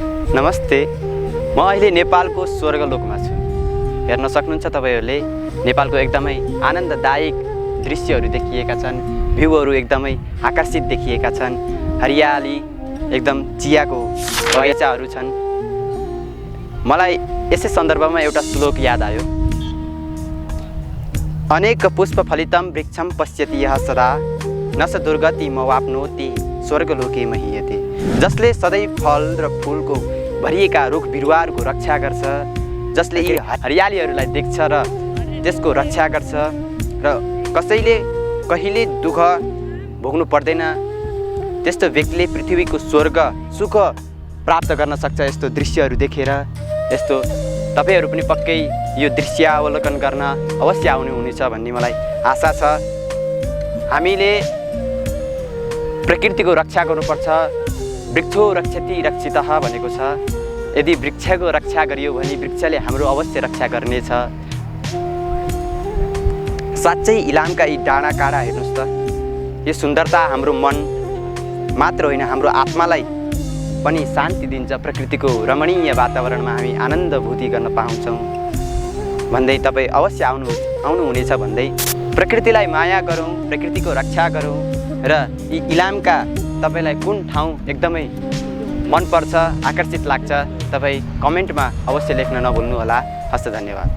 नमस्ते, म अहिले नेपालको स्वर्गलोकमा छु। हेर्न सक्नुहुन्छ तपाईहरूले नेपालको एकदमै आनन्ददायक दृश्यहरू देखिएका छन्, भ्यूहरू एकदमै आकर्षित देखिएका छन्, हरियाली एकदम चियाको बगैँचाहरू छन्। मलाई यसै सन्दर्भमा एउटा श्लोक याद आयो। अनेक पुष्पफलितं वृक्षं पश्यति यः सदा न स दुर्गतिमवाप्नोति स्वर्गलोके महीयते। जसले सधैँ फल र फुलको भरिएका रुख बिरुवाहरूको रक्षा गर्छ, जसले यी हरियालीहरूलाई देख्छ र त्यसको रक्षा गर्छ र कसैले कहिले दुःख भोग्नु पर्दैन, त्यस्तो व्यक्तिले पृथ्वीको स्वर्ग सुख प्राप्त गर्न सक्छ। यस्तो दृश्यहरू देखेर यस्तो तपाईहरू पनि पक्कै यो दृश्य अवलोकन गर्न अवश्य आउनुहुनेछ भन्ने मलाई आशा छ। हामीले प्रकृतिको रक्षा गर्नुपर्छ। वृक्षो रक्षति रक्षितः भनेको छ। यदि वृक्षको रक्षा गरियो भने वृक्षले हाम्रो अवश्य रक्षा गर्नेछ। साँच्चै इलामका यी डाँडा काँडा हेर्नुहोस् त, यो सुन्दरता हाम्रो मन मात्र होइन, हाम्रो आत्मालाई पनि शान्ति दिन्छ। प्रकृतिको रमणीय वातावरणमा हामी आनन्दभूति गर्न पाउँछौँ भन्दै तपाईँ अवश्य आउनुहुनेछ भन्दै प्रकृतिलाई माया गरौँ, प्रकृतिको रक्षा गरौँ र यी इलामका तपाईलाई कुन ठाउँ एकदमै मनपर्छ, आकर्षित लाग्छ, तपाईँ कमेन्टमा अवश्य लेख्न नभुल्नुहोला। हस्त धन्यवाद।